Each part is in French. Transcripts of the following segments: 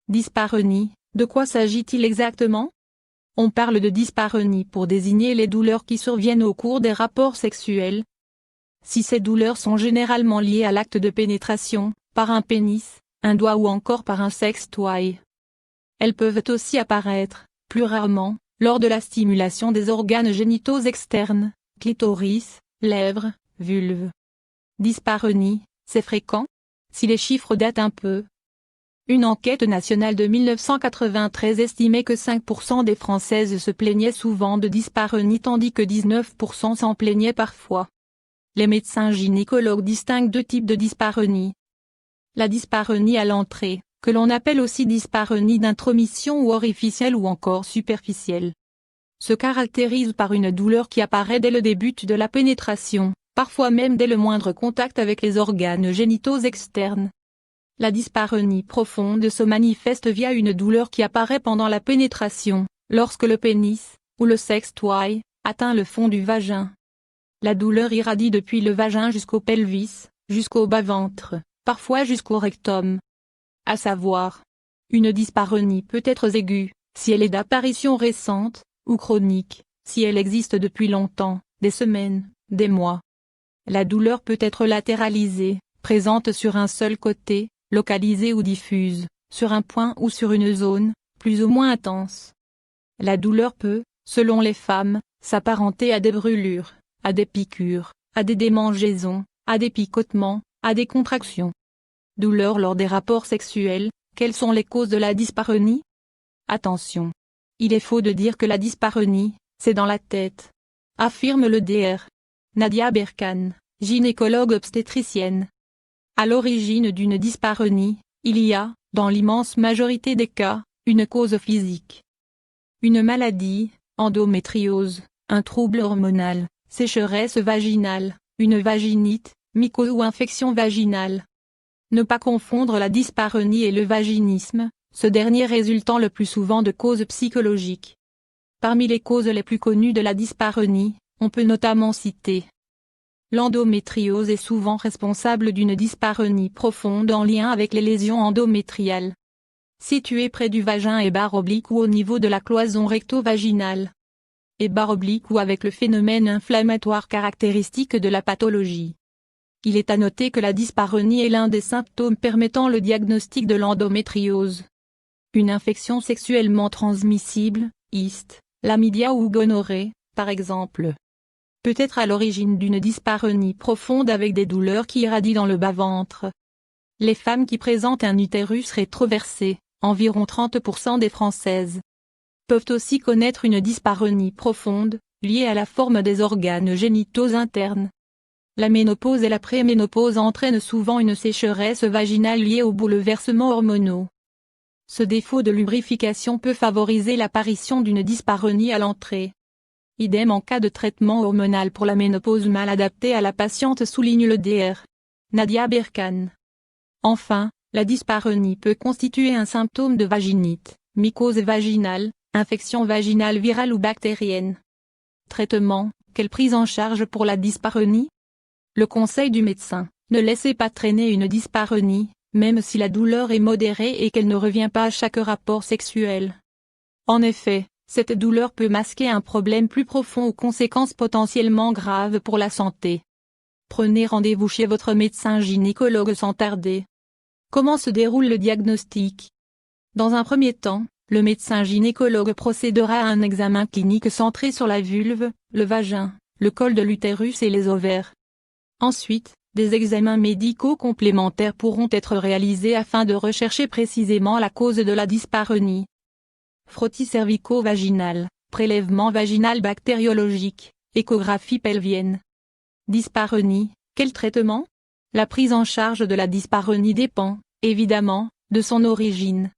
Dyspareunie, de quoi s'agit-il exactement? On parle de dyspareunie pour désigner les douleurs qui surviennent au cours des rapports sexuels. Si ces douleurs sont généralement liées à l'acte de pénétration, par un pénis, un doigt ou encore par un sextoy. Elles peuvent aussi apparaître, plus rarement, lors de la stimulation des organes génitaux externes, clitoris, lèvres, vulve. Dyspareunie, c'est fréquent? Si les chiffres datent un peu. Une enquête nationale de 1993 estimait que 5% des Françaises se plaignaient souvent de dyspareunie tandis que 19% s'en plaignaient parfois. Les médecins gynécologues distinguent deux types de dyspareunie. La dyspareunie à l'entrée, que l'on appelle aussi dyspareunie d'intromission ou orificielle ou encore superficielle, se caractérise par une douleur qui apparaît dès le début de la pénétration, parfois même dès le moindre contact avec les organes génitaux externes. La dyspareunie profonde se manifeste via une douleur qui apparaît pendant la pénétration, lorsque le pénis, ou le sextoy, atteint le fond du vagin. La douleur irradie depuis le vagin jusqu'au pelvis, jusqu'au bas-ventre, parfois jusqu'au rectum. À savoir, une dyspareunie peut être aiguë, si elle est d'apparition récente, ou chronique, si elle existe depuis longtemps, des semaines, des mois. La douleur peut être latéralisée, présente sur un seul côté, localisée ou diffuse, sur un point ou sur une zone, plus ou moins intense. La douleur peut, selon les femmes, s'apparenter à des brûlures, à des piqûres, à des démangeaisons, à des picotements, à des contractions. Douleur lors des rapports sexuels, quelles sont les causes de la dyspareunie? Attention! Il est faux de dire que la dyspareunie, c'est dans la tête, affirme le Dr. Nadia Berkane, gynécologue obstétricienne. À l'origine d'une dyspareunie, il y a, dans l'immense majorité des cas, une cause physique. Une maladie, endométriose, un trouble hormonal, sécheresse vaginale, une vaginite, mycose ou infection vaginale. Ne pas confondre la dyspareunie et le vaginisme, ce dernier résultant le plus souvent de causes psychologiques. Parmi les causes les plus connues de la dyspareunie, on peut notamment citer l'endométriose est souvent responsable d'une dyspareunie profonde en lien avec les lésions endométriales, situées près du vagin et barre oblique ou au niveau de la cloison recto-vaginale, et barre oblique ou avec le phénomène inflammatoire caractéristique de la pathologie. Il est à noter que la dyspareunie est l'un des symptômes permettant le diagnostic de l'endométriose. Une infection sexuellement transmissible, IST, chlamydia ou gonorrhée, par exemple, peut être à l'origine d'une dyspareunie profonde avec des douleurs qui irradient dans le bas-ventre. Les femmes qui présentent un utérus rétroversé, environ 30% des Françaises, peuvent aussi connaître une dyspareunie profonde, liée à la forme des organes génitaux internes. La ménopause et la préménopause entraînent souvent une sécheresse vaginale liée aux bouleversements hormonaux. Ce défaut de lubrification peut favoriser l'apparition d'une dyspareunie à l'entrée. Idem en cas de traitement hormonal pour la ménopause mal adapté à la patiente, souligne le Dr. Nadia Berkane. Enfin, la dyspareunie peut constituer un symptôme de vaginite, mycose vaginale, infection vaginale virale ou bactérienne. Traitement, quelle prise en charge pour la dyspareunie? Le conseil du médecin, ne laissez pas traîner une dyspareunie, même si la douleur est modérée et qu'elle ne revient pas à chaque rapport sexuel. En effet, cette douleur peut masquer un problème plus profond aux conséquences potentiellement graves pour la santé. Prenez rendez-vous chez votre médecin gynécologue sans tarder. Comment se déroule le diagnostic? Dans un premier temps, le médecin gynécologue procédera à un examen clinique centré sur la vulve, le vagin, le col de l'utérus et les ovaires. Ensuite, des examens médicaux complémentaires pourront être réalisés afin de rechercher précisément la cause de la dyspareunie. Frottis cervico-vaginal, prélèvement vaginal bactériologique, échographie pelvienne. Dyspareunie, quel traitement? La prise en charge de la dyspareunie dépend, évidemment, de son origine.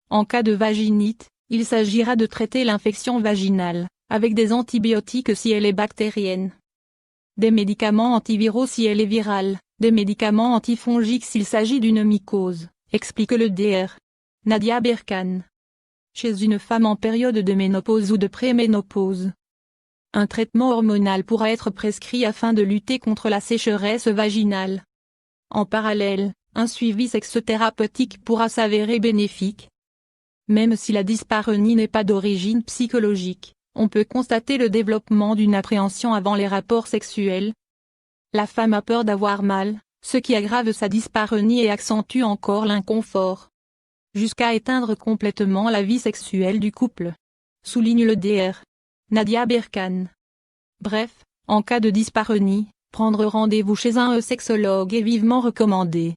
En cas de vaginite, il s'agira de traiter l'infection vaginale, avec des antibiotiques si elle est bactérienne. Des médicaments antiviraux si elle est virale, des médicaments antifongiques s'il s'agit d'une mycose, explique le Dr. Nadia Berkane. Chez une femme en période de ménopause ou de préménopause, un traitement hormonal pourra être prescrit afin de lutter contre la sécheresse vaginale. En parallèle, un suivi sexothérapeutique pourra s'avérer bénéfique, Même si la dyspareunie n'est pas d'origine psychologique, on peut constater le développement d'une appréhension avant les rapports sexuels. La femme a peur d'avoir mal, ce qui aggrave sa dyspareunie et accentue encore l'inconfort, jusqu'à éteindre complètement la vie sexuelle du couple, souligne le Dr. Nadia Berkane. Bref, en cas de dyspareunie, prendre rendez-vous chez un sexologue est vivement recommandé.